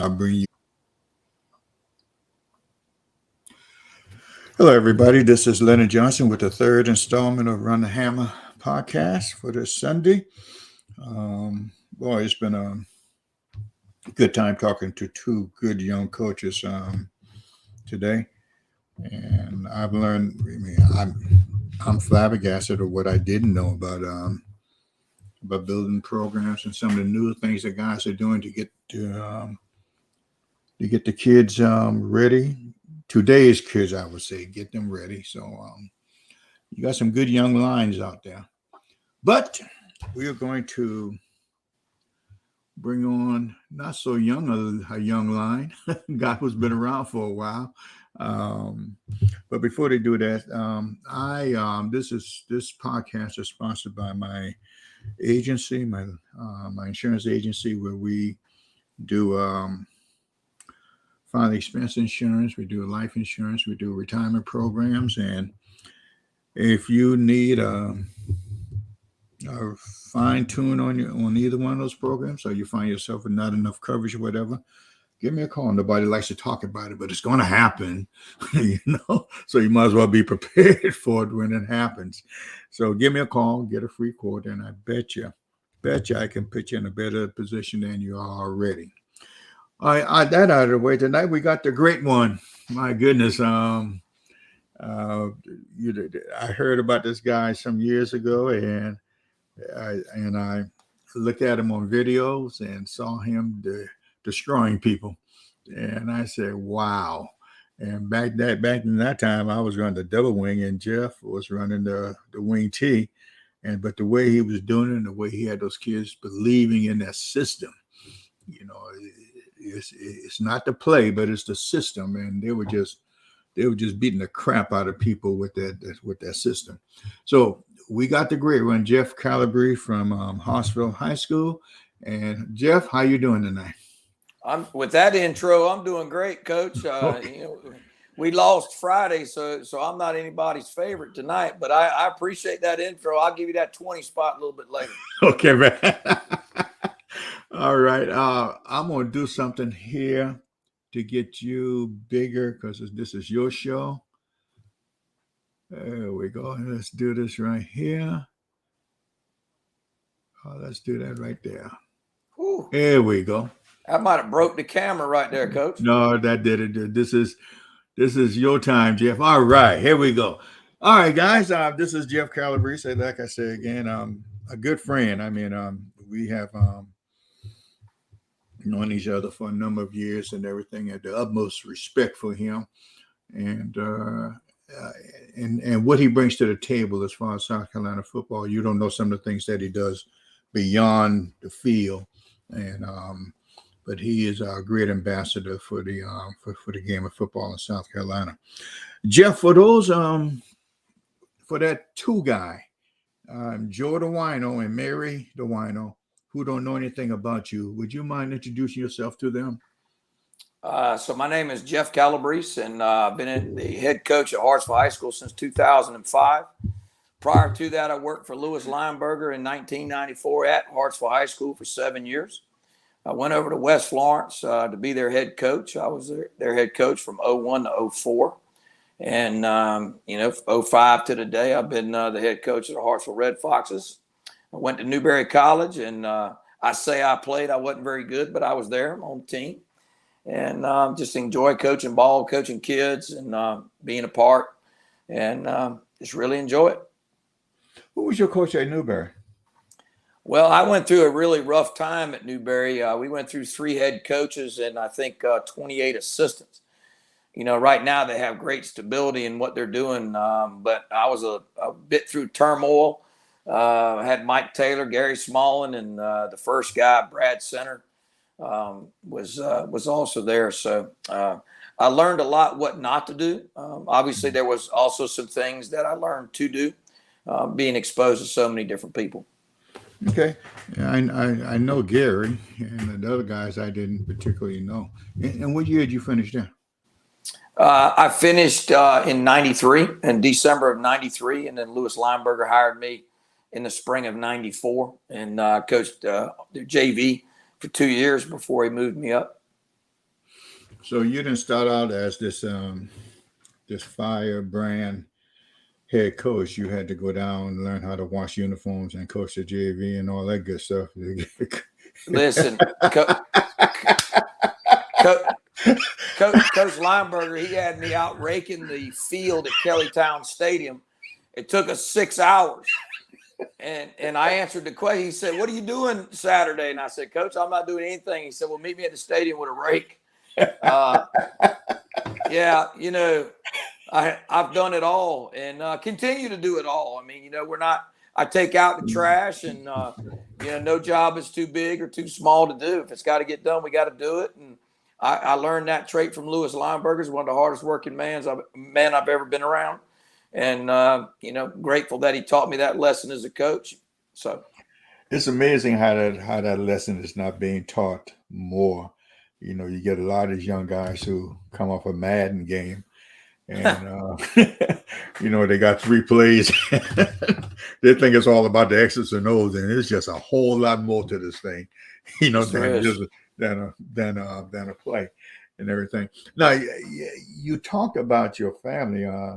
I'll bring you. Hello, everybody. This is Leonard Johnson with the third installment of Run the Hammer podcast for this Sunday. Boy, it's been a good time talking to two good young coaches today, and I've learned. I mean, I'm flabbergasted of what I didn't know about building programs and some of the new things that guys are doing to get the kids ready. Today's kids, I would say, get them ready. So you got some good young lines out there. But we are going to bring on not so young a young line, guy who's been around for a while. But before they do that, this podcast is sponsored by my agency, my insurance agency, where we do final expense insurance, we do life insurance, we do retirement programs, and if you need a fine tune on either one of those programs, or you find yourself with not enough coverage or whatever, give me a call. Nobody likes to talk about it, but it's going to happen, So you might as well be prepared for it when it happens. So give me a call, get a free quote, and I bet you I can put you in a better position than you are already. That out of the way, tonight we got the great one. My goodness, I heard about this guy some years ago, and I looked at him on videos and saw him destroying people, and I said, "Wow!" And back in that time, I was running the double wing, and Jeff was running the wing T, but the way he was doing it, and the way he had those kids believing in that system, it's not the play, but it's the system, and they were just beating the crap out of people with that system. So we got the great one, Jeff Calabrese from Hartsville High School. And Jeff, how you doing tonight? With that intro, I'm doing great, Coach. Okay. We lost Friday, so I'm not anybody's favorite tonight. But I appreciate that intro. I'll give you that 20 spot a little bit later. Okay, man. All right. I'm going to do something here to get you bigger because this is your show. There we go. Let's do this right here. Let's do that right there. Whew. There we go. I might have broke the camera right there, Coach. No, that did it. This is your time, Jeff. All right, here we go. All right, guys. This is Jeff Calabrese. Like I said again, a good friend. I mean, we have known each other for a number of years and everything. Had the utmost respect for him, and what he brings to the table as far as South Carolina football. You don't know some of the things that he does beyond the field, and but he is a great ambassador for the game of football in South Carolina. Jeff, for those for that two guy, Joe the Wino and Mary the Wino, who don't know anything about you, would you mind introducing yourself to them? So my name is Jeff Calabrese, and I've been the head coach at Hartsville High School since 2005. Prior to that, I worked for Lewis Lineberger in 1994 at Hartsville High School for 7 years. I went over to West Florence to be their head coach. I was their head coach from 01 to 04. And, 05 to today, I've been the head coach of the Hartsville Red Foxes. I went to Newberry College, and I say I played. I wasn't very good, but I was there on the team. And just enjoy coaching ball, coaching kids, and being a part, and just really enjoy it. Who was your coach at Newberry? Well, I went through a really rough time at Newberry. We went through 3 head coaches and I think 28 assistants. Right now they have great stability in what they're doing, but I was a bit through turmoil. I had Mike Taylor, Gary Smallin, and the first guy, Brad Center, was also there. So I learned a lot what not to do. Obviously, there was also some things that I learned to do, being exposed to so many different people. Okay. Yeah, I know Gary, and the other guys I didn't particularly know. And what year did you finish there? I finished in 93, in December of 93, and then Lewis Lineberger hired me in the spring of 94 and coached the JV for 2 years before he moved me up. So you didn't start out as this firebrand head coach. You had to go down and learn how to wash uniforms and coach the JV and all that good stuff. Listen, Coach Lineberger, he had me out raking the field at Kellytown Stadium. It took us 6 hours. And I answered the question. He said, "What are you doing Saturday?" And I said, "Coach, I'm not doing anything." He said, "Well, meet me at the stadium with a rake." Yeah, I've done it all and continue to do it all. I mean, I take out the trash and, no job is too big or too small to do. If it's got to get done, we got to do it. And I learned that trait from Lewis Lineberger. He's one of the hardest working men I've ever been around. And, grateful that he taught me that lesson as a coach. So it's amazing how that lesson is not being taught more. You get a lot of these young guys who come off a Madden game and, they got 3 plays. They think it's all about the X's and O's, and it's just a whole lot more to this thing, than a play and everything. Now, you talked about your family. I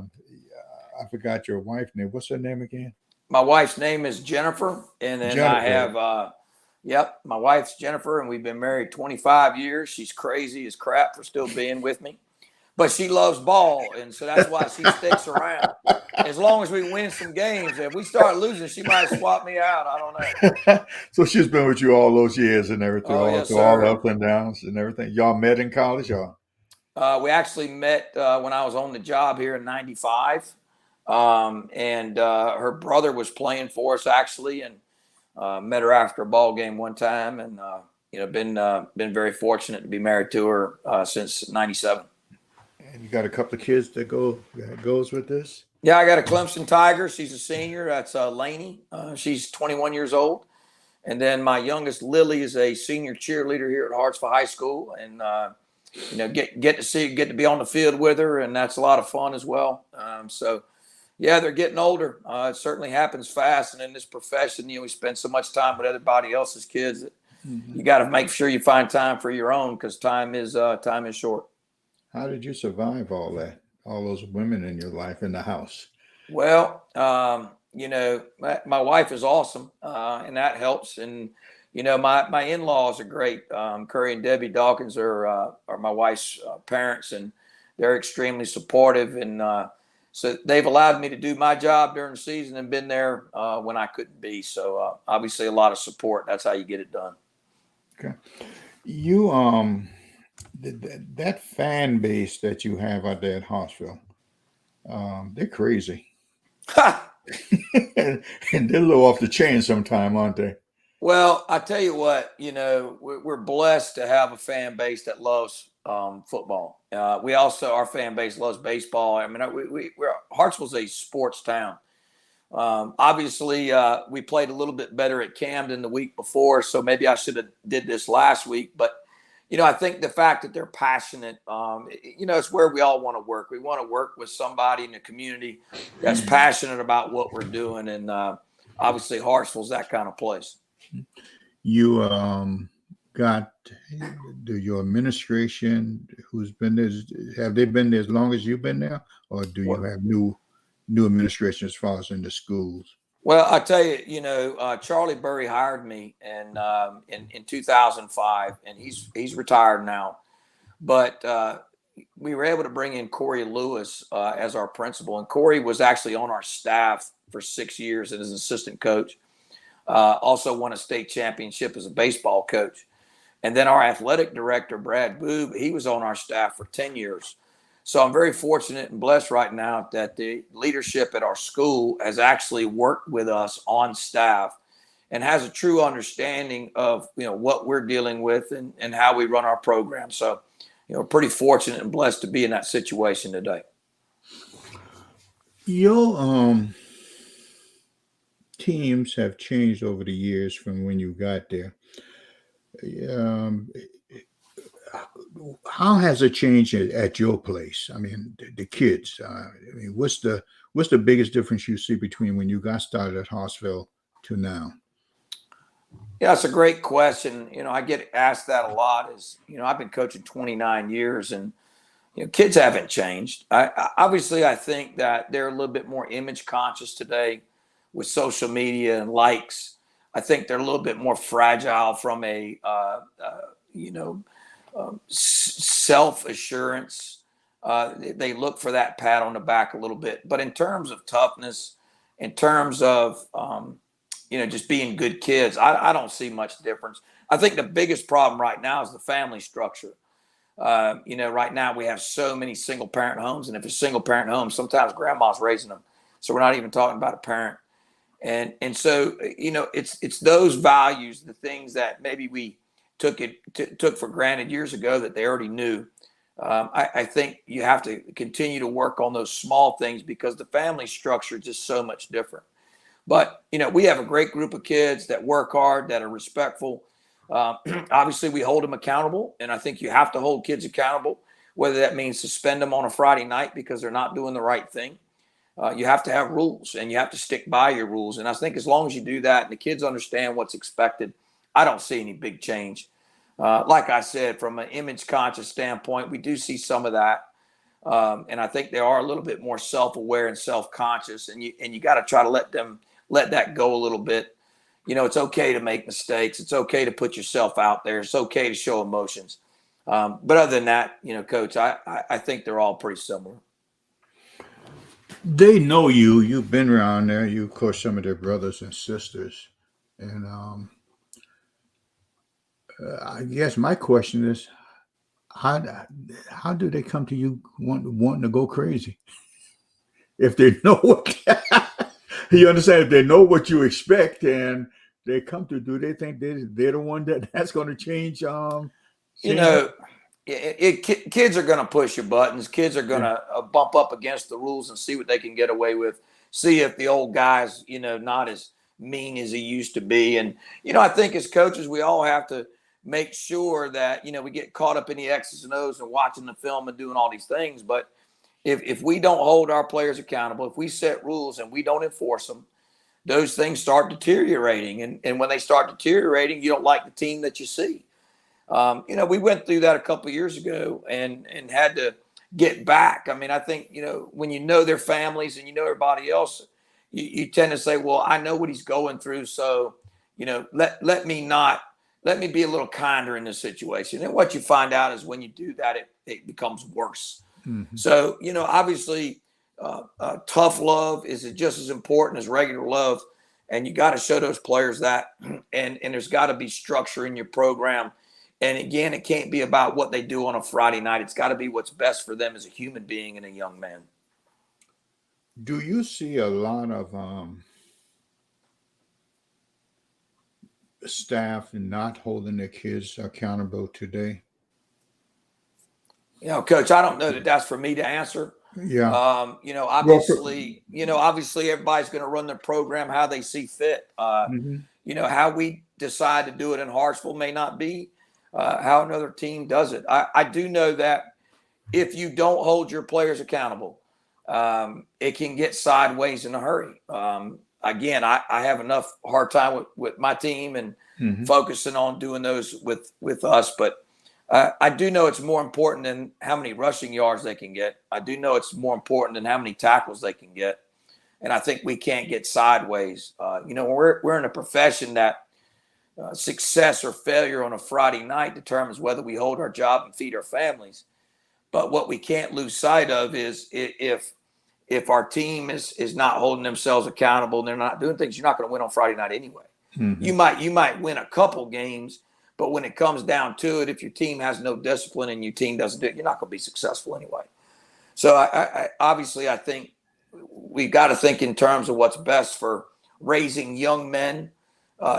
forgot your wife's name. What's her name again? My wife's name is Jennifer. And then Jennifer. I have, my wife's Jennifer, and we've been married 25 years. She's crazy as crap for still being with me. But she loves ball, and so that's why she sticks around. As long as we win some games. If we start losing, she might swap me out. I don't know. So she's been with you all those years and everything, all the up and downs and everything. Y'all met in college, or? We actually met when I was on the job here in '95. And her brother was playing for us actually, and met her after a ball game one time, and been very fortunate to be married to her since '97. And you got a couple of kids that goes with this? Yeah, I got a Clemson Tiger. She's a senior. That's Lainey. She's 21 years old. And then my youngest Lily is a senior cheerleader here at Hartsville High School, and get to be on the field with her, and that's a lot of fun as well. Yeah, they're getting older. It certainly happens fast. And in this profession, we spend so much time with everybody else's kids that you got to make sure you find time for your own, because time is short. How did you survive all that? All those women in your life in the house? Well, my wife is awesome, and that helps. And, my in-laws are great. Curry and Debbie Dawkins are my wife's parents, and they're extremely supportive. And, so they've allowed me to do my job during the season and been there when I couldn't be. So obviously a lot of support. That's how you get it done. Okay. You that fan base that you have out there at Hartsville, they're crazy. And they're a little off the chain sometime, aren't they? Well, I tell you what, we're blessed to have a fan base that loves football. Our fan base loves baseball. I mean, Hartsville's a sports town. Obviously, we played a little bit better at Camden the week before, so maybe I should have did this last week. But, I think the fact that they're passionate, it's where we all want to work. We want to work with somebody in the community that's passionate about what we're doing. And obviously, Hartsville's that kind of place. You got your administration who's been there, have they been there as long as you've been there, or do you have new administration as far as in the schools? Well, I tell you, Charlie Burry hired me in 2005, and he's retired now. But we were able to bring in Corey Lewis as our principal, and Corey was actually on our staff for 6 years as an assistant coach. Also won a state championship as a baseball coach. And then our athletic director, Brad Boob, he was on our staff for 10 years. So I'm very fortunate and blessed right now that the leadership at our school has actually worked with us on staff and has a true understanding of, what we're dealing with and how we run our program. So, pretty fortunate and blessed to be in that situation today. Your teams have changed over the years from when you got there. How has it changed at your place? I mean, the kids. What's the biggest difference you see between when you got started at Hartsville to now? Yeah, it's a great question. I get asked that a lot. I've been coaching 29 years, and kids haven't changed. Obviously, I think that they're a little bit more image conscious today with social media and likes. I think they're a little bit more fragile from a self assurance. They look for that pat on the back a little bit. But in terms of toughness, in terms of just being good kids, I don't see much difference. I think the biggest problem right now is the family structure. Right now we have so many single parent homes, and if it's single parent homes, sometimes grandma's raising them. So we're not even talking about a parent. And so, it's those values, the things that maybe we took for granted years ago that they already knew. I think you have to continue to work on those small things because the family structure is just so much different. But, we have a great group of kids that work hard, that are respectful. Obviously, we hold them accountable, and I think you have to hold kids accountable, whether that means suspend them on a Friday night because they're not doing the right thing. You have to have rules, and you have to stick by your rules. And I think as long as you do that and the kids understand what's expected, I don't see any big change. Like I said, from an image conscious standpoint, we do see some of that. And I think they are a little bit more self-aware and self-conscious, and you got to try to let that go a little bit. It's okay to make mistakes. It's okay to put yourself out there. It's okay to show emotions. But other than that, Coach, I think they're all pretty similar. They know you. You've been around there. You, of course, some of their brothers and sisters. And I guess my question is, how do they come to you wanting to go crazy? If they know what you understand, if they know what you expect and they come to, do they think they're the one that's going to change? Kids are going to push your buttons. Kids are going to bump up against the rules and see what they can get away with. See if the old guy's, not as mean as he used to be. And, I think as coaches, we all have to make sure that, we get caught up in the X's and O's and watching the film and doing all these things. But if we don't hold our players accountable, if we set rules and we don't enforce them, those things start deteriorating. And when they start deteriorating, you don't like the team that you see. We went through that a couple of years ago and had to get back. I mean, I think, when their families and everybody else, you tend to say, well, I know what he's going through. So, let me be a little kinder in this situation. And what you find out is when you do that, it becomes worse. Mm-hmm. So, obviously, tough love is just as important as regular love. And you got to show those players that, and there's got to be structure in your program. And again, it can't be about what they do on a Friday night. It's got to be what's best for them as a human being and a young man. Do you see a lot of staff not holding their kids accountable today? Coach, I don't know that that's for me to answer. Yeah. Obviously everybody's going to run their program how they see fit. How we decide to do it in Hartsville may not be how another team does it. I do know that if you don't hold your players accountable, it can get sideways in a hurry. Again, I have enough hard time with my team and focusing on doing those with us. But I do know it's more important than how many rushing yards they can get. I do know it's more important than how many tackles they can get. And I think we can't get sideways. We're in a profession that success or failure on a Friday night determines whether we hold our job and feed our families. But what we can't lose sight of is if our team is not holding themselves accountable and they're not doing things, you're not going to win on Friday night anyway. Mm-hmm. You might win a couple games, but when it comes down to it, if your team has no discipline and your team doesn't do it, you're not going to be successful anyway. So I think we've got to think in terms of what's best for raising young men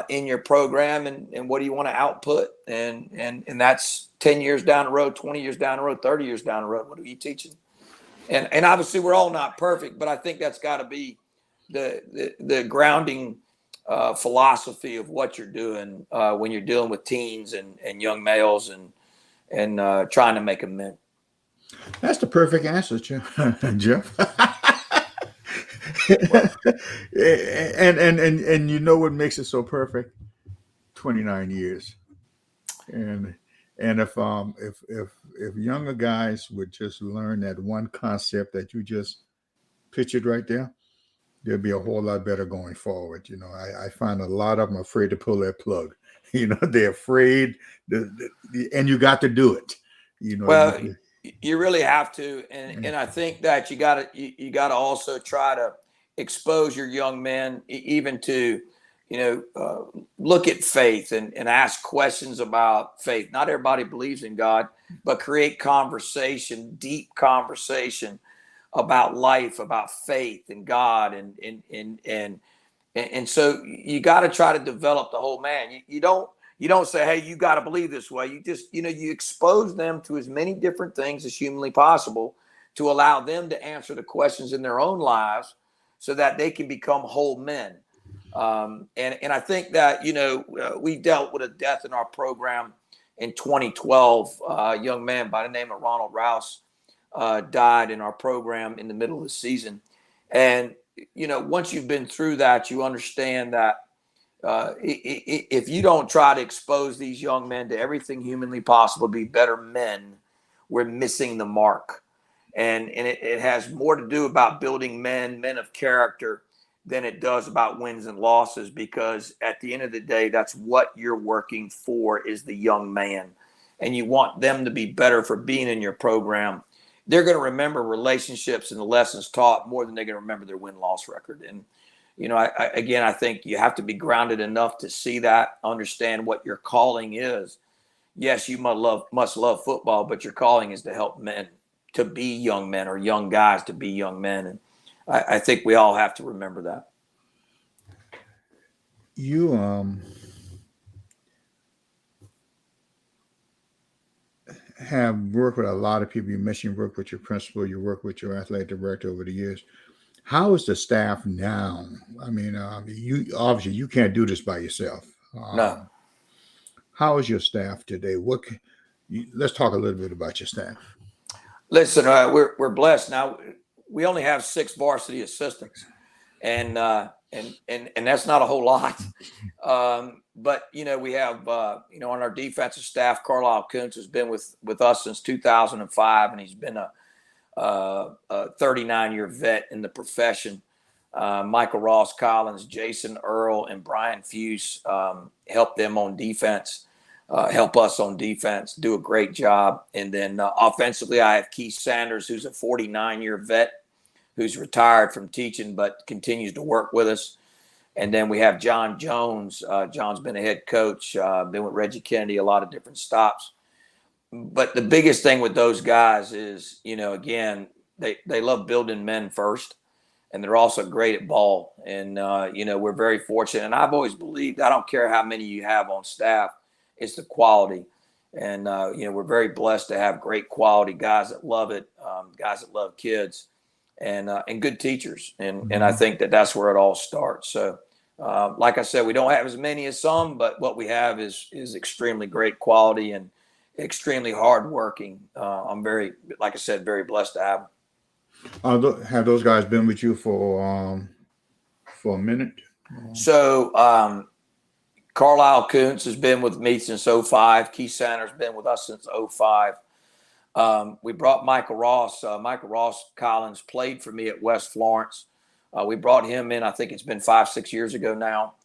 in your program and what do you want to output? And that's 10 years down the road, 20 years down the road, 30 years down the road. What are you teaching? And obviously we're all not perfect, but I think that's got to be the grounding philosophy of what you're doing when you're dealing with teens and young males and trying to make them men. That's the perfect answer, Jeff. and you know what makes it so perfect? 29 years. And if younger guys would just learn that one concept that you just pictured right there, they'll be a whole lot better going forward. I find a lot of them afraid to pull that plug. They're afraid, and you got to do it. Well, you really have to, and I think that you gotta also try to expose your young men even to look at faith and ask questions about faith. Not everybody believes in God, but create conversation, deep conversation about life, about faith and God, and so you got to try to develop the whole man. You don't say, hey, you got to believe this way. You just you expose them to as many different things as humanly possible to allow them to answer the questions in their own lives so that they can become whole men. And I think that we dealt with a death in our program in 2012. A young man by the name of Ronald Rouse died in our program in the middle of the season. And once you've been through that, you understand that if you don't try to expose these young men to everything humanly possible to be better men, we're missing the mark. And it has more to do about building men of character than it does about wins and losses, because at the end of the day, that's what you're working for, is the young man. And you want them to be better for being in your program. They're going to remember relationships and the lessons taught more than they're going to remember their win-loss record. And, I think you have to be grounded enough to see that, understand what your calling is. Yes, you must love football, but your calling is to help men to be young men, or young guys to be young men. And I think we all have to remember that. You have worked with a lot of people. You mentioned you work with your principal, you work with your athletic director over the years. How is the staff now? I mean, you obviously you can't do this by yourself. No. How is your staff today? Let's talk a little bit about your staff. Listen, we're blessed now. We only have 6 varsity assistants, and that's not a whole lot. But we have on our defensive staff, Carlisle Kuntz has been with us since 2005, and he's been a 39-year vet in the profession. Michael Ross Collins, Jason Earl, and Brian Fuse help them on defense. Help us on defense, do a great job. And then offensively, I have Keith Sanders, who's a 49-year vet who's retired from teaching but continues to work with us. And then we have John Jones. John's been a head coach, been with Reggie Kennedy, a lot of different stops. But the biggest thing with those guys is, again, they love building men first, and they're also great at ball. And, we're very fortunate. And I've always believed, I don't care how many you have on staff, it's the quality. And, we're very blessed to have great quality guys that love it, guys that love kids, and good teachers. And I think that's where it all starts. So, like I said, we don't have as many as some, but what we have is extremely great quality and extremely hardworking. I'm very, like I said, very blessed to have them. Have those guys been with you for a minute? So Carlisle Kuntz has been with me since 05. Keith Sanders has been with us since 05. We brought Michael Ross. Michael Ross Collins played for me at West Florence. We brought him in, I think it's been 5-6 years ago now.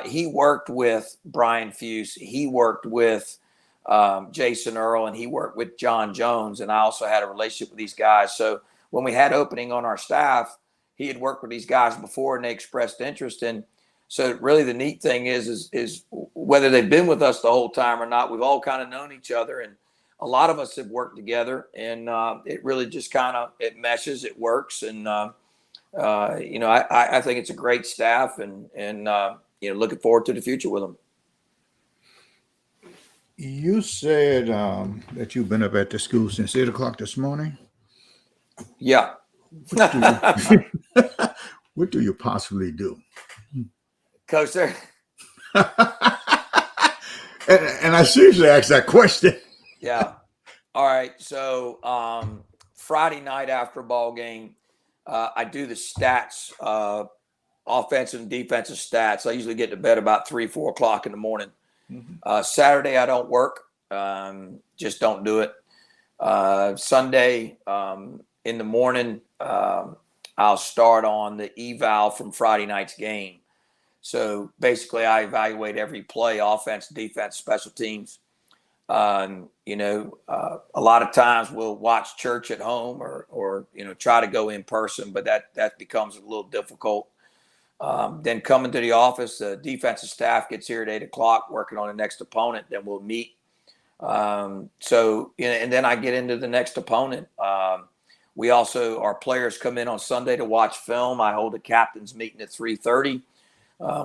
He worked with Brian Fuse. He worked with Jason Earl, and he worked with John Jones. And I also had a relationship with these guys. So when we had opening on our staff, he had worked with these guys before, and they expressed interest. And so really the neat thing is whether they've been with us the whole time or not, we've all kind of known each other. And a lot of us have worked together, and it really just it meshes, it works. And, I think it's a great staff, and looking forward to the future with them. You said that you've been up at the school since 8 o'clock this morning. Yeah. What do you possibly do? Coach, there. and I seriously asked that question. Yeah. All right. So Friday night after a ball game, I do the stats, offensive and defensive stats. I usually get to bed about 3-4 o'clock in the morning. Saturday I don't work. Just don't do it. Sunday in the morning, I'll start on the eval from Friday night's game. So basically I evaluate every play, offense, defense, special teams. A lot of times we'll watch church at home or try to go in person, but that becomes a little difficult. Then coming to the office, the defensive staff gets here at 8:00, working on the next opponent. Then we'll meet. And then I get into the next opponent. Our players come in on Sunday to watch film. I hold a captain's meeting at 3:30.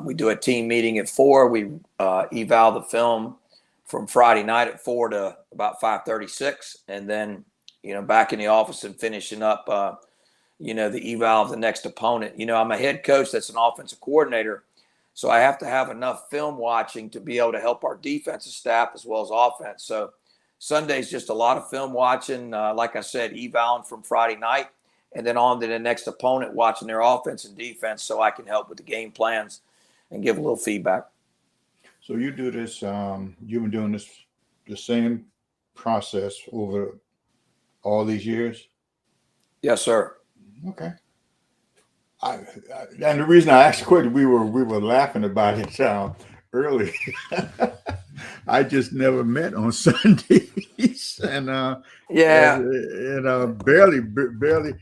We do a team meeting at 4. We eval the film from Friday night at 4 to about 5:36, and then back in the office and finishing up the eval of the next opponent. I'm a head coach that's an offensive coordinator, so I have to have enough film watching to be able to help our defensive staff as well as offense. So Sunday's just a lot of film watching, like I said, evaling from Friday night, and then on to the next opponent, watching their offense and defense so I can help with the game plans and give a little feedback. So you do this, you've been doing this, the same process over all these years? Yes, sir. Okay. And the reason I asked the question, we were laughing about it earlier. I just never met on Sundays, and barely.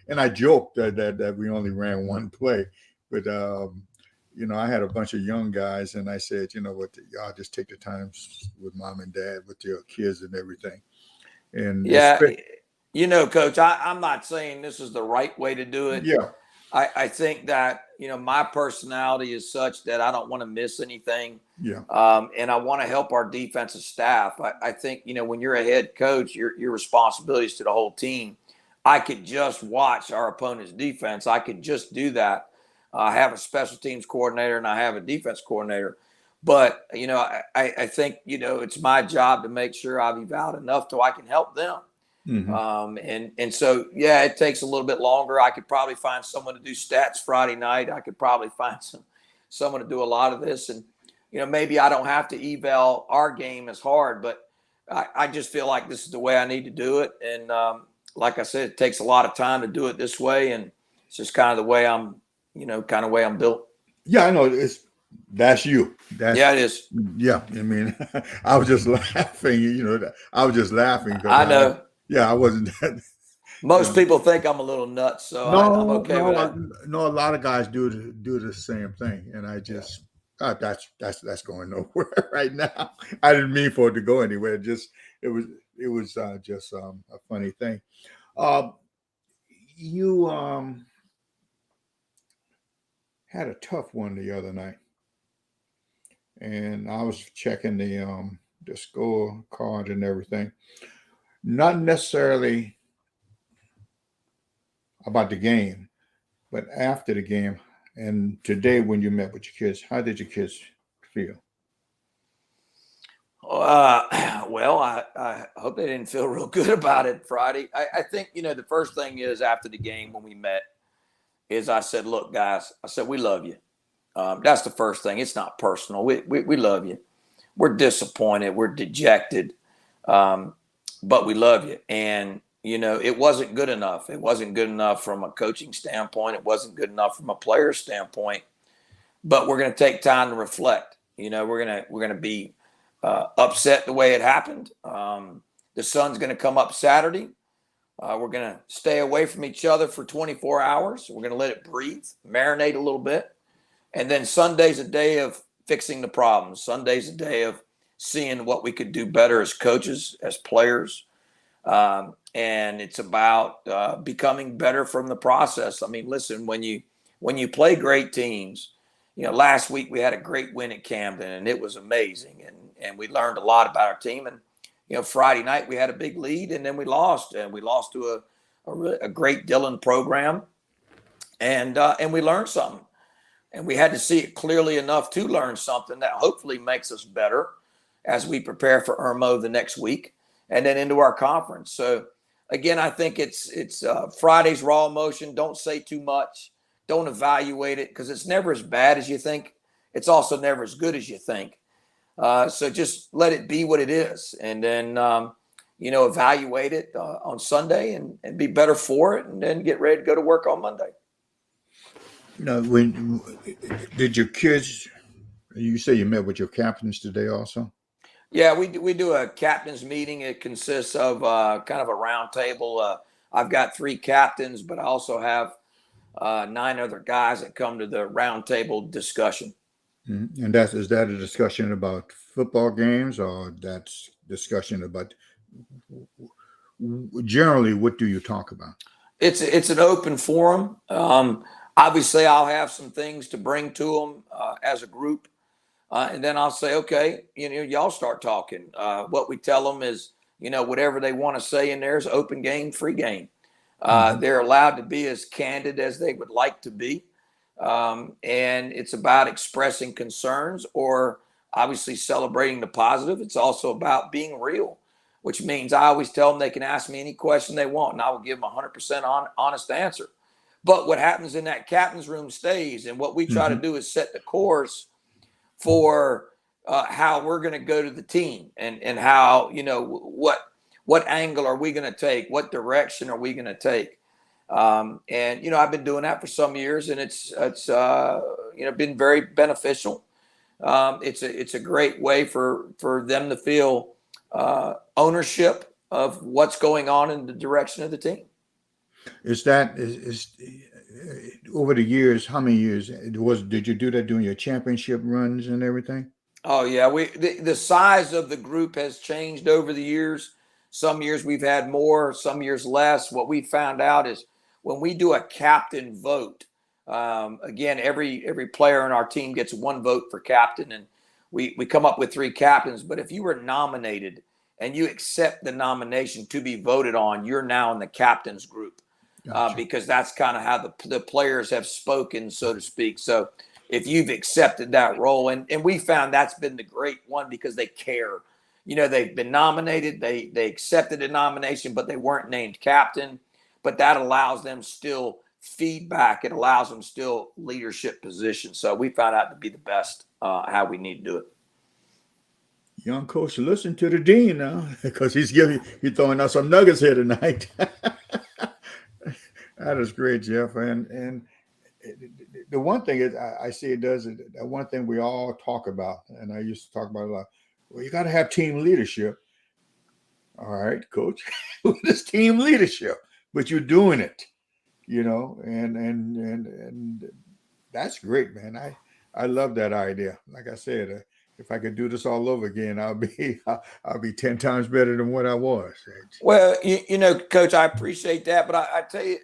And I joked that we only ran one play, but I had a bunch of young guys, and I said, what, y'all just take the time with mom and dad with your kids and everything. And Coach, I'm not saying this is the right way to do it. Yeah. I think that, my personality is such that I don't want to miss anything. Yeah. And I want to help our defensive staff. I think, when you're a head coach, your responsibility is to the whole team. I could just watch our opponent's defense. I could just do that. I have a special teams coordinator and I have a defense coordinator. But, I think, it's my job to make sure I've evaluated enough so I can help them. Mm-hmm. So it takes a little bit longer. I could probably find someone to do stats Friday night. I could probably find someone to do a lot of this, and maybe I don't have to eval our game as hard, but I just feel like this is the way I need to do it. And like I said, it takes a lot of time to do it this way, and it's just kind of the way I'm built. Yeah, I know that's you. It is. Yeah, I mean, I was just laughing. I was just laughing. I know. I wasn't. Most people think I'm a little nuts, so I'm okay with that. No, a lot of guys do the same thing, and I just that's going nowhere right now. I didn't mean for it to go anywhere. It was just a funny thing. You had a tough one the other night, and I was checking the score card and everything. Not necessarily about the game, but after the game and today when you met with your kids, how did your kids feel? Well, I hope they didn't feel real good about it Friday. I think, the first thing is after the game when we met is I said, look, guys, I said, we love you. That's the first thing. It's not personal. We love you. We're disappointed. We're dejected. But we love you. And, it wasn't good enough. It wasn't good enough from a coaching standpoint. It wasn't good enough from a player standpoint. But we're going to take time to reflect. We're going to be upset the way it happened. The sun's going to come up Saturday. We're going to stay away from each other for 24 hours. We're going to let it breathe, marinate a little bit. And then Sunday's a day of fixing the problems. Sunday's a day of seeing what we could do better as coaches, as players. And it's about becoming better from the process. I mean, listen, when you play great teams, last week we had a great win at Camden, and it was amazing. And we learned a lot about our team. And, Friday night we had a big lead, and then we lost. And we lost to a great Dillon program. And we learned something. And we had to see it clearly enough to learn something that hopefully makes us better as we prepare for Irmo the next week and then into our conference. So, again, I think it's Friday's raw emotion. Don't say too much. Don't evaluate it because it's never as bad as you think. It's also never as good as you think. So just let it be what it is, and then evaluate it on Sunday and be better for it, and then get ready to go to work on Monday. When did your kids? You say you met with your captains today, also. Yeah, we do a captains meeting. It consists of kind of a round table. I've got 3 captains, but I also have 9 other guys that come to the round table discussion. Mm-hmm. And is that a discussion about football games, or that's discussion about generally what do you talk about? It's an open forum. Obviously, I'll have some things to bring to them as a group, and then I'll say, okay, y'all start talking. What we tell them is, whatever they want to say in there is open game, free game. They're allowed to be as candid as they would like to be. And it's about expressing concerns or obviously celebrating the positive. It's also about being real, which means I always tell them they can ask me any question they want, and I will give them 100% honest answer. But what happens in that captain's room stays. And what we try to do is set the course for how we're going to go to the team, and how, what angle are we going to take? What direction are we going to take? And I've been doing that for some years, and it's been very beneficial. It's a great way for them to feel ownership of what's going on in the direction of the team. Is over the years? How many years did you do that during your championship runs and everything? Oh yeah, the size of the group has changed over the years. Some years we've had more, some years less. What we found out is when we do a captain vote, again, every player in our team gets 1 vote for captain, and we come up with 3 captains. But if you were nominated and you accept the nomination to be voted on, you're now in the captain's group. Gotcha. Because that's kind of how the players have spoken, so to speak. So if you've accepted that role, and we found that's been the great one because they care. They've been nominated, they accepted the nomination, but they weren't named captain. But that allows them still feedback. It allows them still leadership position. So we found out to be the best how we need to do it. Young coach, listen to the dean now, because he's throwing out some nuggets here tonight. That is great, Jeff. And the one thing is, I see it does it. One thing we all talk about, and I used to talk about a lot. Well, you got to have team leadership. All right, coach, what is team leadership? But you're doing it, and that's great, man. I love that idea. Like I said, if I could do this all over again, I'll be 10 times better than what I was. Well, Coach, I appreciate that, but I tell you,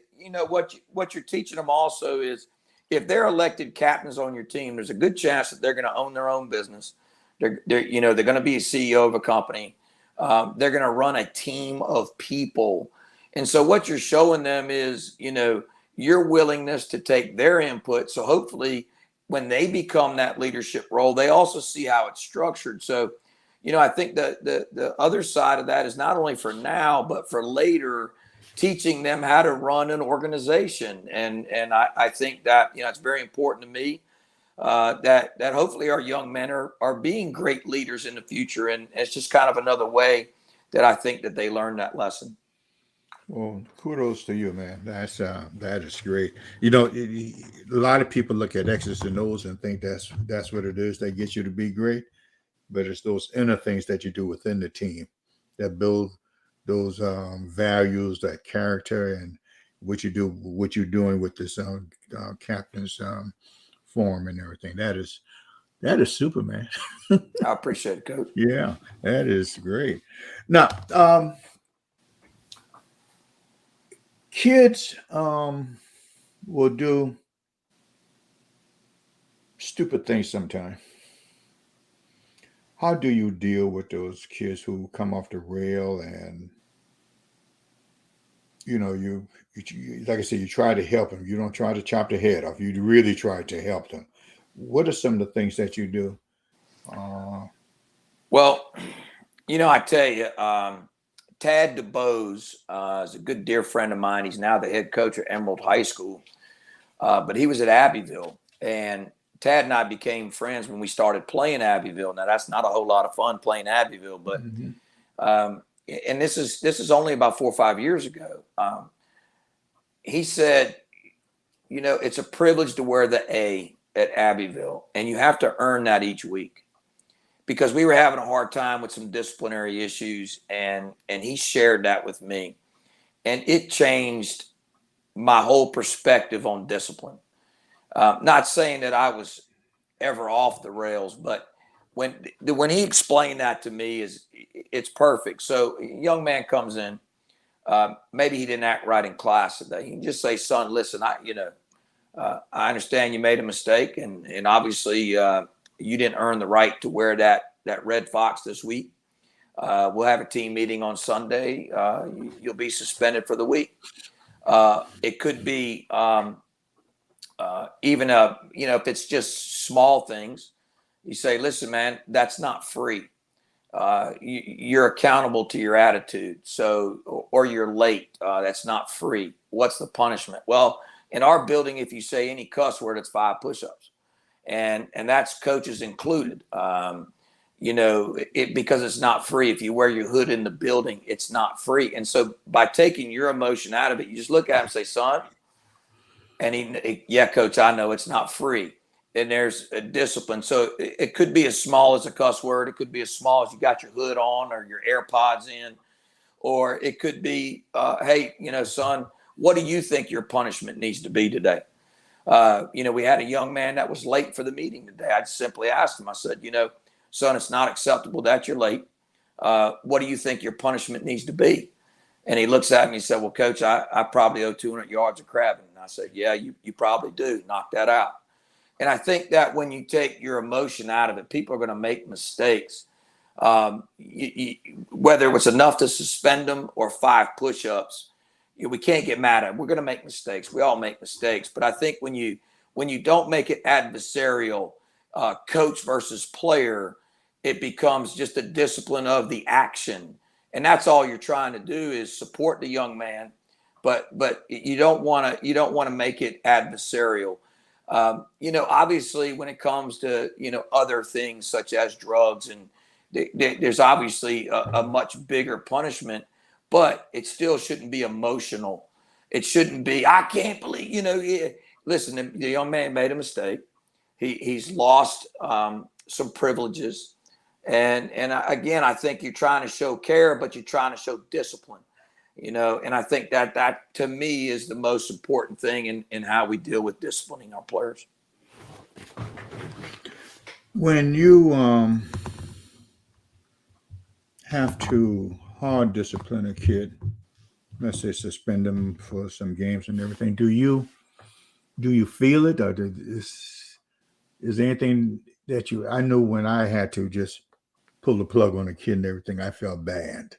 what you're teaching them also is, if they're elected captains on your team, there's a good chance that they're going to own their own business. They're going to be a CEO of a company. They're going to run a team of people. And so what you're showing them is, your willingness to take their input. So hopefully when they become that leadership role, they also see how it's structured. So, I think the other side of that is not only for now, but for later, teaching them how to run an organization. And I think that, it's very important to me that hopefully our young men are being great leaders in the future. And it's just kind of another way that I think that they learn that lesson. Well, kudos to you, man. That is great. A lot of people look at X's and O's and think that's what it is that gets you to be great. But it's those inner things that you do within the team that build those values, that character, and what you're doing with this captain's forum and everything. That is super, man. I appreciate it, Coach. Yeah, that is great. Now, kids will do stupid things sometimes. How do you deal with those kids who come off the rail and, you like I said, you try to help them. You don't try to chop their head off. You really try to help them. What are some of the things that you do? Well, I tell you, Tad DeBose is a good dear friend of mine. He's now the head coach at Emerald High School, but he was at Abbeville. And Tad and I became friends when we started playing Abbeville. Now that's not a whole lot of fun playing Abbeville, but and this is only about 4 or 5 years ago. He said, it's a privilege to wear the A at Abbeville, and you have to earn that each week, because we were having a hard time with some disciplinary issues, and he shared that with me, and it changed my whole perspective on discipline. Not saying that I was ever off the rails, but when he explained that to me, it's perfect. So a young man comes in, maybe he didn't act right in class today. He can just say, son, listen, I understand you made a mistake, and obviously you didn't earn the right to wear that red fox this week. We'll have a team meeting on Sunday. You'll be suspended for the week. It could be even if it's just small things, you say, listen, man, that's not free. You're accountable to your attitude. So, or you're late. That's not free. What's the punishment? Well, in our building, if you say any cuss word, it's 5 push-ups, and that's coaches included. Because it's not free. If you wear your hood in the building, it's not free. And so by taking your emotion out of it, you just look at him and say, son, and yeah, coach, I know it's not free. And there's a discipline. So it could be as small as a cuss word. It could be as small as you got your hood on or your AirPods in, or it could be, hey, son, what do you think your punishment needs to be today? We had a young man that was late for the meeting today. I just simply asked him, I said, son, it's not acceptable that you're late. What do you think your punishment needs to be? And he looks at me and he said, well, coach, I probably owe 200 yards of crabbing. And I said, yeah, you probably do. Knock that out. And I think that when you take your emotion out of it, people are going to make mistakes. Whether it was enough to suspend them or 5 push-ups, we can't get mad at it. We're going to make mistakes. We all make mistakes. But I think when you don't make it adversarial, coach versus player, it becomes just a discipline of the action. And that's all you're trying to do is support the young man. But you don't want to make it adversarial. Obviously when it comes to, other things such as drugs, and there's obviously a much bigger punishment, but it still shouldn't be emotional. It shouldn't be, I can't believe, listen, the young man made a mistake. He's lost some privileges. And again, I think you're trying to show care, but you're trying to show discipline. And I think that to me is the most important thing in how we deal with disciplining our players. When you have to hard discipline a kid, let's say suspend them for some games and everything, do you feel it, or is there anything that I know when I had to just pull the plug on a kid and everything, I felt bad,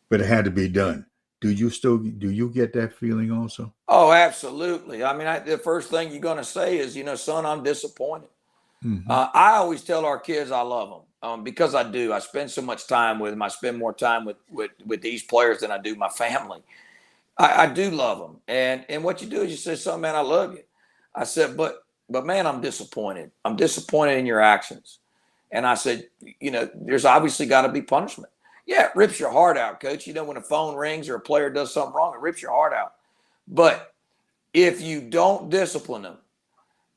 but it had to be done. Do you get that feeling also? Oh, absolutely. I mean, the first thing you're going to say is, son, I'm disappointed. Mm-hmm. I always tell our kids I love them because I do. I spend so much time with them. I spend more time with these players than I do my family. I do love them. And what you do is you say, son, man, I love you. I said, but man, I'm disappointed. I'm disappointed in your actions. And I said, there's obviously got to be punishment. Yeah, it rips your heart out, coach. When a phone rings or a player does something wrong, it rips your heart out. But if you don't discipline them,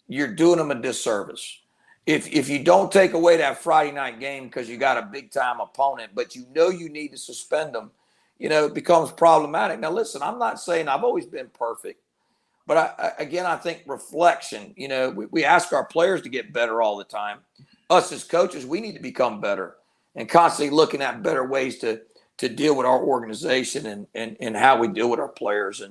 you're doing them a disservice. If you don't take away that Friday night game because you got a big-time opponent, but you need to suspend them, it becomes problematic. Now, listen, I'm not saying I've always been perfect. But I think reflection, we ask our players to get better all the time. Us as coaches, we need to become better and constantly looking at better ways to deal with our organization and how we deal with our players.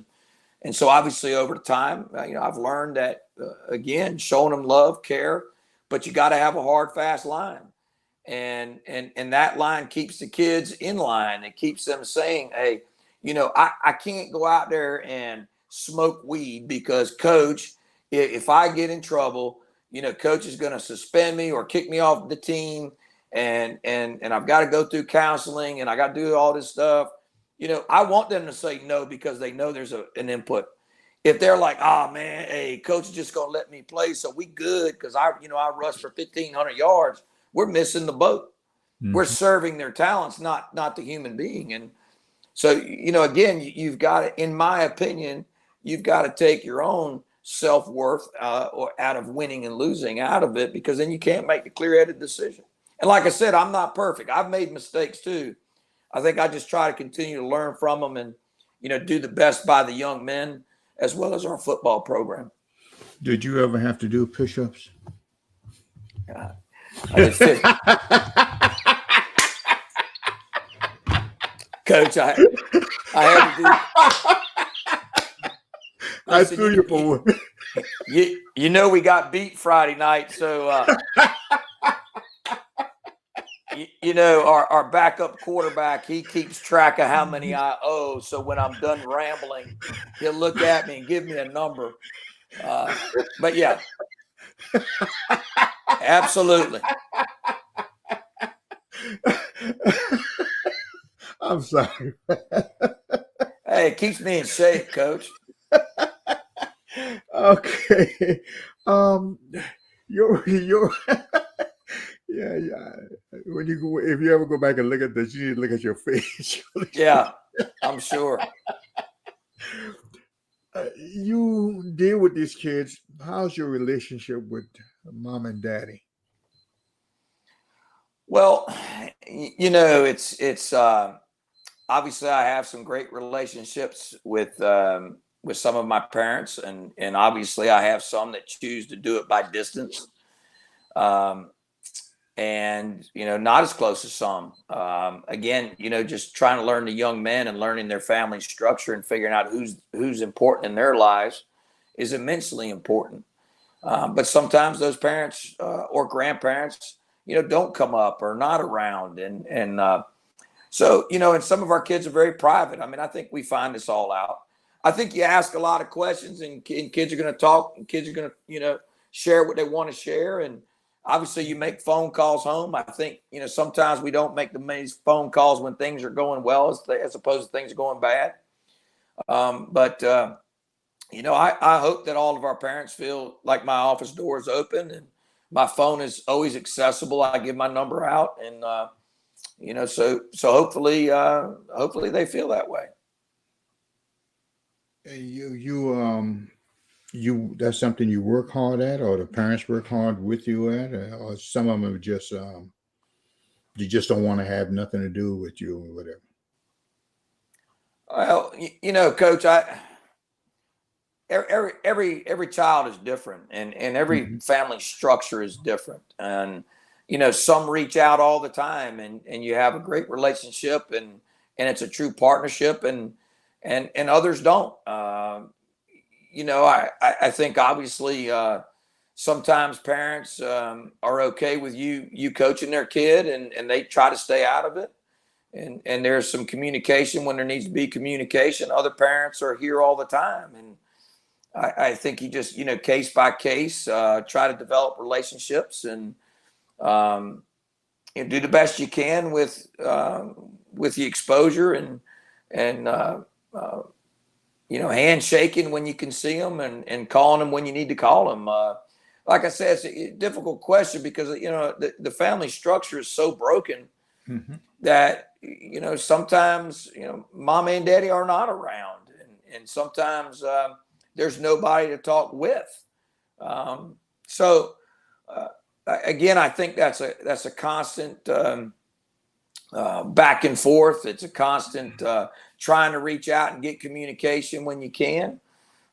And so obviously over time, I've learned that, again, showing them love, care, but you got to have a hard, fast line. And that line keeps the kids in line. It keeps them saying, hey, I can't go out there and smoke weed because coach, if I get in trouble, coach is going to suspend me or kick me off the team. And I've got to go through counseling and I got to do all this stuff. I want them to say no because they know there's an input. if they're like, oh man, hey, coach is just gonna let me play, so we good because I rushed for 1,500 yards. We're missing the boat. We're serving their talents, not the human being. And so, again, you've got to, in my opinion, you've got to take your own self-worth or out of winning and losing out of it, because then you can't make the clear-headed decision. And like I said, I'm not perfect. I've made mistakes too. I think I just try to continue to learn from them and, do the best by the young men as well as our football program. Did you ever have to do push-ups? I did 50. Coach, I had to do. I threw you for one. We got beat Friday night, so our backup quarterback, he keeps track of how many I owe. So when I'm done rambling, he'll look at me and give me a number. But yeah, absolutely. I'm sorry. Hey, it keeps me in shape, Coach. Okay. Your yeah. When you go, if you ever go back and look at this, you need to look at your face. Yeah, I'm sure. You deal with these kids. How's your relationship with mom and daddy? Well, it's obviously I have some great relationships with some of my parents, and obviously I have some that choose to do it by distance, and not as close as some. Again, just trying to learn the young men and learning their family structure and figuring out who's important in their lives is immensely important. But sometimes those parents or grandparents, don't come up or not around, and so and some of our kids are very private. I mean, I think we find this all out. I think you ask a lot of questions, and kids are going to talk, and kids are going to, share what they want to share. And obviously you make phone calls home. I think, sometimes we don't make the many phone calls when things are going well as opposed to things are going bad. But I hope that all of our parents feel like my office door is open and my phone is always accessible. I give my number out, and, so hopefully they feel that way. You that's something you work hard at, or the parents work hard with you at, or some of them are just you just don't want to have nothing to do with you or whatever. Well, Coach, every child is different, and every family structure is different, and some reach out all the time, and you have a great relationship, and it's a true partnership, and others don't. I think obviously sometimes parents are okay with you coaching their kid, and they try to stay out of it. And there's some communication when there needs to be communication. Other parents are here all the time. And I think you just, case by case, try to develop relationships and do the best you can with the exposure and handshaking when you can see them and calling them when you need to call them. Like I said, it's a difficult question because, the family structure is so broken that, sometimes, mom and daddy are not around, and sometimes there's nobody to talk with. So again, I think that's a constant back and forth. It's a constant trying to reach out and get communication when you can.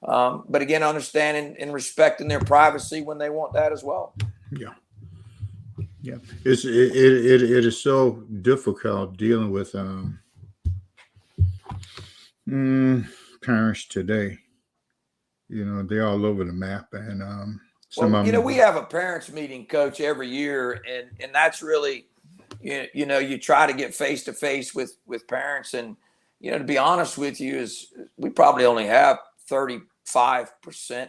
But again, understanding and respecting their privacy when they want that as well. Yeah. Yeah. It is so difficult dealing with parents today. They're all over the map, and some of them. We have a parents meeting, Coach, every year, and that's really, you try to get face to face with parents, and to be honest with you, is we probably only have 35%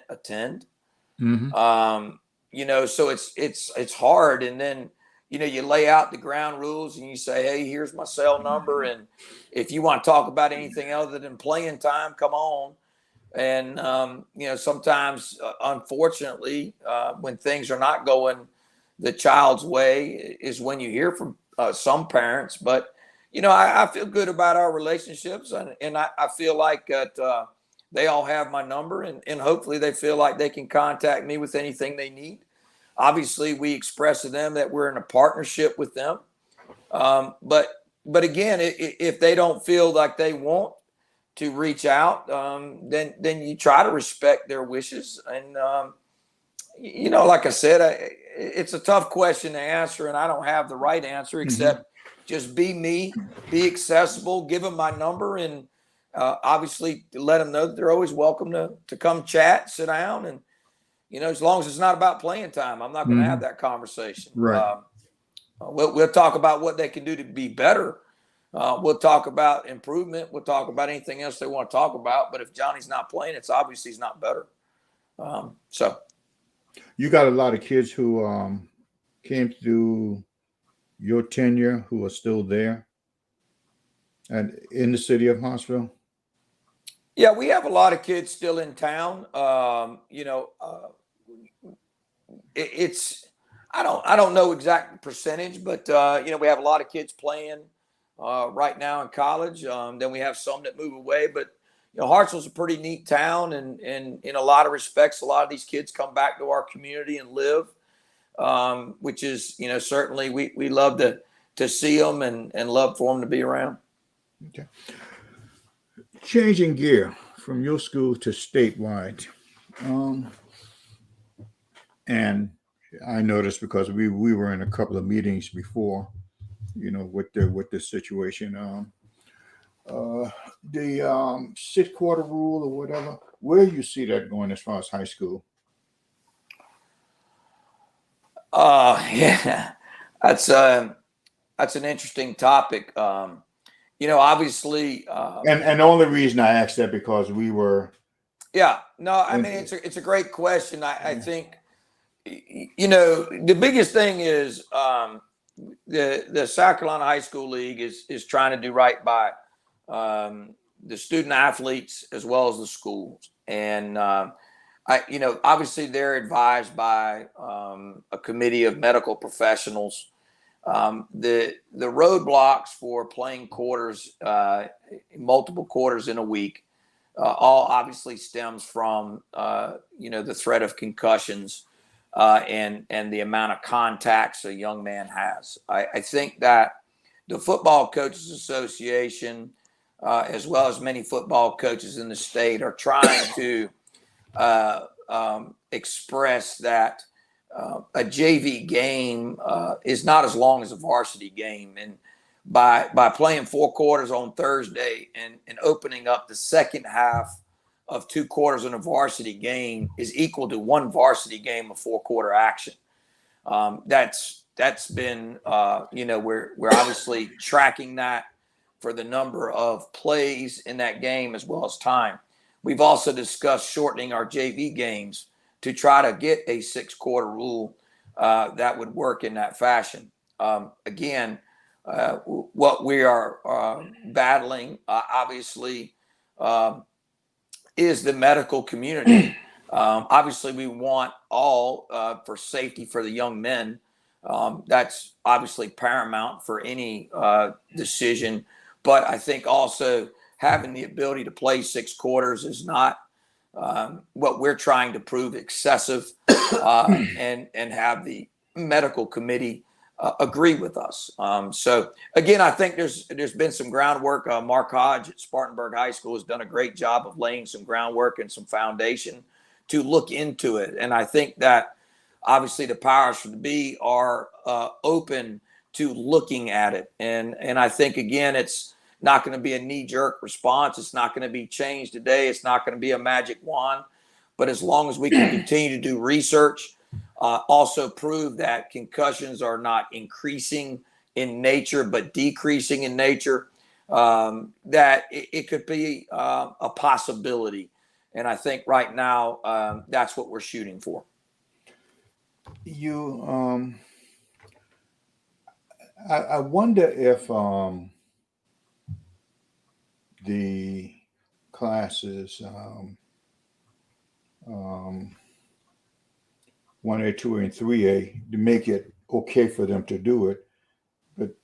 attend. So it's hard, and then you lay out the ground rules and you say, hey, here's my cell number, and if you want to talk about anything other than playing time, come on. And, sometimes, unfortunately, when things are not going the child's way is when you hear from some parents. But, I feel good about our relationships, and I feel like that they all have my number, and hopefully they feel like they can contact me with anything they need. Obviously, we express to them that we're in a partnership with them. But again, if they don't feel like they want to reach out, then you try to respect their wishes. And like I said, it's a tough question to answer, and I don't have the right answer except just be me, be accessible, give them my number, and obviously let them know that they're always welcome to come chat, sit down, and as long as it's not about playing time, I'm not going to have that conversation. Right. We'll talk about what they can do to be better. We'll talk about improvement. We'll talk about anything else they want to talk about. But if Johnny's not playing, it's obvious he's not better. So You got a lot of kids who came through your tenure who are still there and in the city of Hartsville. yeah, we have a lot of kids still in town. It's I don't know exact percentage, but we have a lot of kids playing right now in college. Then we have some that move away, but Hartsville's a pretty neat town, and in a lot of respects, a lot of these kids come back to our community and live, which is certainly we love to see them and love for them to be around. Okay. Changing gear from your school to statewide, and I noticed because we were in a couple of meetings before, with the situation. The 6-quarter rule or whatever, where you see that going as far as high school? Yeah, that's an interesting topic. Obviously, And the only reason I asked that because we were. yeah, no, I mean it's a great question. I think the biggest thing is the South Carolina High School League is trying to do right by the student athletes as well as the schools, and obviously they're advised by a committee of medical professionals. The roadblocks for playing quarters, multiple quarters in a week, all obviously stems from the threat of concussions and the amount of contacts a young man has. I think that the Football Coaches Association, as well as many football coaches in the state, are trying to express that a JV game is not as long as a varsity game. And by playing 4 quarters on Thursday and opening up the second half of 2 quarters in a varsity game is equal to 1 varsity game of 4-quarter action. That's been, we're obviously tracking that for the number of plays in that game as well as time. We've also discussed shortening our JV games to try to get a 6-quarter rule that would work in that fashion. Again, what we are battling, obviously, is the medical community. Obviously, we want all for safety for the young men. That's obviously paramount for any decision. But I think also having the ability to play 6 quarters is not what we're trying to prove excessive, and have the medical committee agree with us. So again, I think there's been some groundwork. Mark Hodge at Spartanburg High School has done a great job of laying some groundwork and some foundation to look into it. And I think that obviously the powers that be are open to looking at it. And I think, again, it's not going to be a knee-jerk response. It's not going to be changed today. It's not going to be a magic wand. But as long as we can continue to do research, also prove that concussions are not increasing in nature but decreasing in nature, that it could be a possibility. And I think right now that's what we're shooting for. I wonder if the classes um, 1A, 2A, and 3A to make it okay for them to do it. But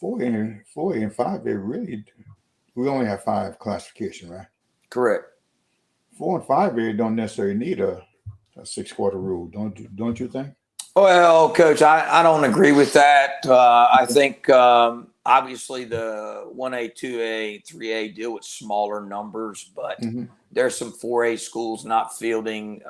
4A and 5A really, we only have 5 classification, right? Correct. 4 and 5A don't necessarily need a 6-quarter rule, don't you think? Well, Coach, I don't agree with that. I think obviously the 1A, 2A, 3A deal with smaller numbers, but there's some 4A schools not fielding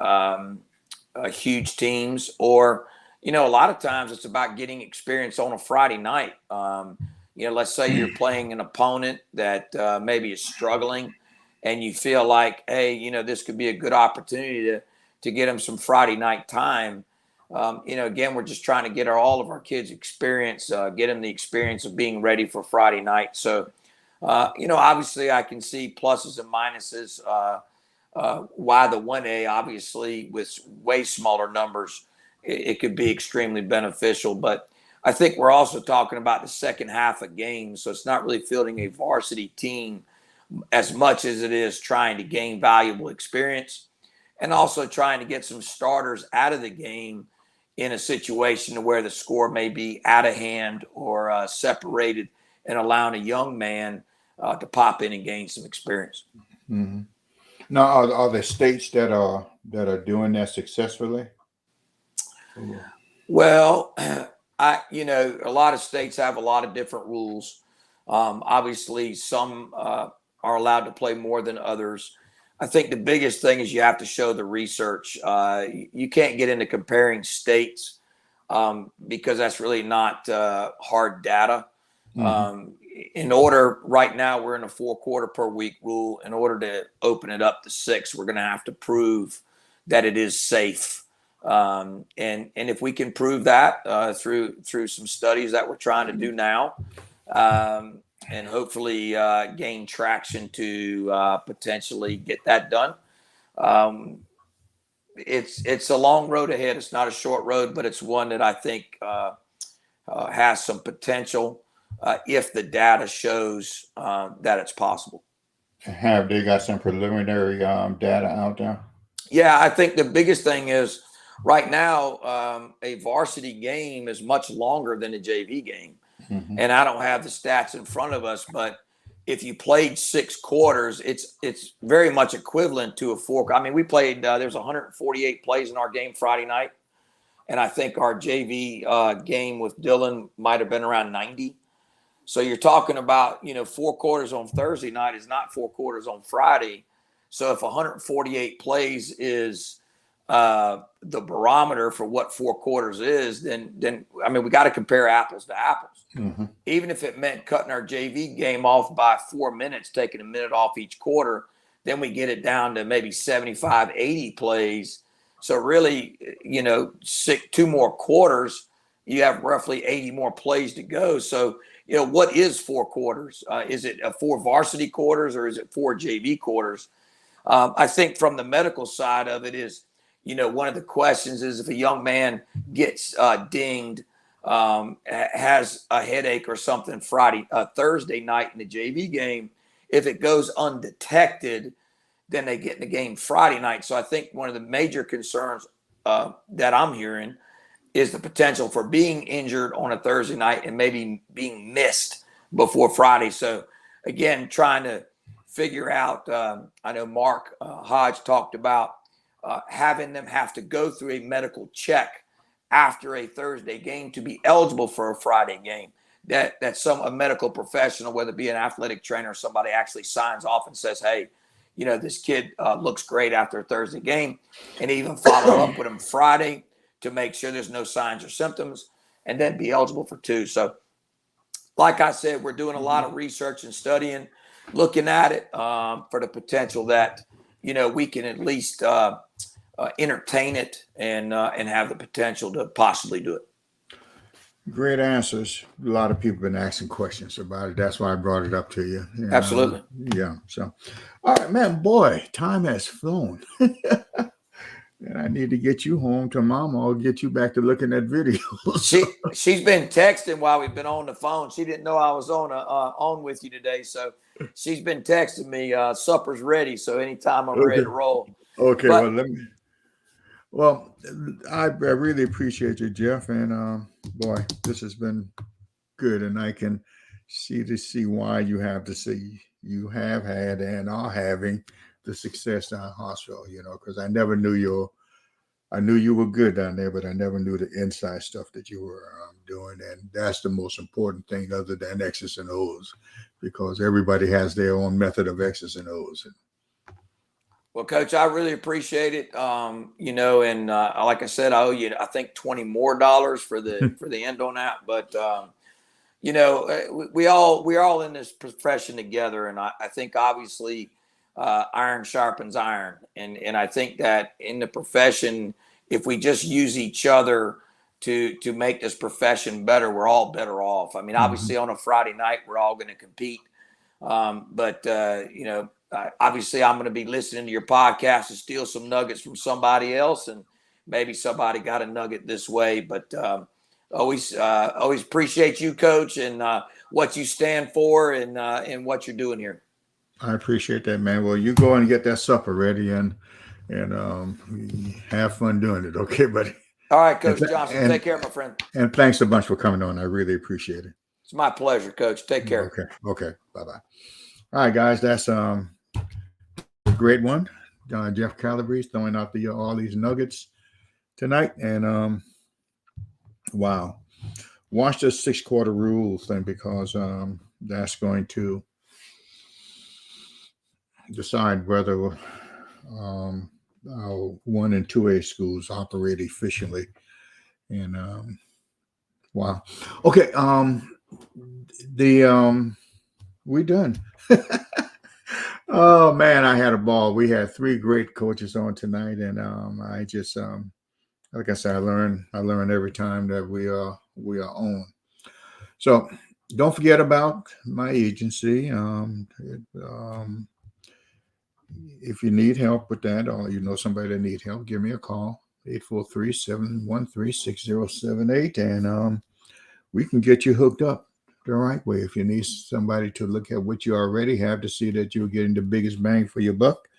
huge teams, or a lot of times it's about getting experience on a Friday night. Let's say you're playing an opponent that maybe is struggling, and you feel like, hey, this could be a good opportunity to get them some Friday night time. Again, we're just trying to get all of our kids experience, get them the experience of being ready for Friday night. So, obviously I can see pluses and minuses. Why the 1A, obviously with way smaller numbers, it could be extremely beneficial. But I think we're also talking about the second half of games. So it's not really fielding a varsity team as much as it is trying to gain valuable experience, and also trying to get some starters out of the game in a situation where the score may be out of hand or separated, and allowing a young man to pop in and gain some experience. Mm-hmm. Now, are there states that are doing that successfully? Well, a lot of states have a lot of different rules. Obviously, some are allowed to play more than others. I think the biggest thing is you have to show the research. You can't get into comparing states because that's really not hard data. Right now we're in a 4-quarter per week rule. In order to open it up to 6, we're going to have to prove that it is safe. And if we can prove that through some studies that we're trying to do now, and hopefully gain traction to potentially get that done. It's a long road ahead. It's not a short road, but it's one that I think has some potential if the data shows that it's possible. Have they got some preliminary data out there? Yeah, I think the biggest thing is right now a varsity game is much longer than a JV game. And I don't have the stats in front of us, but if you played 6 quarters, it's very much equivalent to a 4. I mean, we played, there's 148 plays in our game Friday night. And I think our JV game with Dylan might have been around 90. So you're talking about, 4 quarters on Thursday night is not 4 quarters on Friday. So if 148 plays is the barometer for what 4 quarters is, then I mean, we got to compare apples to apples. Even if it meant cutting our JV game off by 4 minutes, taking a minute off each quarter, then we get it down to maybe 75, 80 plays. So really, 2 more quarters, you have roughly 80 more plays to go. So, what is 4 quarters? Is it 4 varsity quarters or is it 4 JV quarters? I think from the medical side of it is, one of the questions is if a young man gets dinged, has a headache or something Thursday night in the JV game, if it goes undetected, then they get in the game Friday night. So I think one of the major concerns that I'm hearing is the potential for being injured on a Thursday night and maybe being missed before Friday. So again, trying to figure out, I know Mark Hodge talked about having them have to go through a medical check after a Thursday game to be eligible for a Friday game. That a medical professional, whether it be an athletic trainer or somebody, actually signs off and says, hey, this kid looks great after a Thursday game, and even follow up with him Friday to make sure there's no signs or symptoms, and then be eligible for 2. So like I said, we're doing a lot of research and studying, looking at it for the potential that, we can at least entertain it and have the potential to possibly do it. Great answers. A lot of people have been asking questions about it. That's why I brought it up to you. Absolutely. Yeah. So, all right, man, boy, time has flown. And I need to get you home to Mama or get you back to looking at videos. She's been texting while we've been on the phone. She didn't know I was on with you today, so she's been texting me. Supper's ready, so anytime I'm ready to roll. Okay, But, well, I really appreciate you, Jeff, and boy, this has been good, and I can see why you have had and are having the success down in Hartsville, because I never knew I knew you were good down there, but I never knew the inside stuff that you were doing. And that's the most important thing other than X's and O's, because everybody has their own method of X's and O's. Well, Coach, I really appreciate it. And like I said, I owe you, I think, $20 more for the end on that. But, we're all in this profession together. And I think obviously iron sharpens iron. And I think that in the profession, if we just use each other to make this profession better, we're all better off. I mean, obviously on a Friday night, we're all going to compete. Obviously I'm going to be listening to your podcast and steal some nuggets from somebody else. And maybe somebody got a nugget this way, but always appreciate you, Coach, and what you stand for and what you're doing here. I appreciate that, man. Well, you go and get that supper ready and have fun doing it. Okay, buddy. All right, Coach Johnson. Take care, my friend. And thanks a bunch for coming on. I really appreciate it. It's my pleasure, Coach. Take care. Okay. Bye-bye. All right, guys. That's a great one. Jeff Calabrese throwing out all these nuggets tonight. And wow. Watch the 6-quarter rule thing, because that's going to decide whether 1 and 2A schools operate efficiently. And wow. Okay. We done. Oh man, I had a ball. We had 3 great coaches on tonight, and I just like I said, I learn every time that we are on. So don't forget about my agency. If you need help with that, or somebody that need help, give me a call, 843-713-6078, and we can get you hooked up the right way. If you need somebody to look at what you already have to see that you're getting the biggest bang for your buck,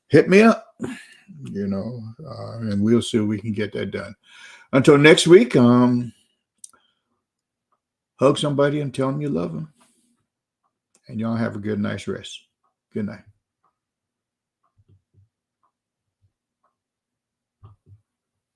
hit me up, and we'll see if we can get that done. Until next week, hug somebody and tell them you love them, and y'all have a good night's rest. Good night.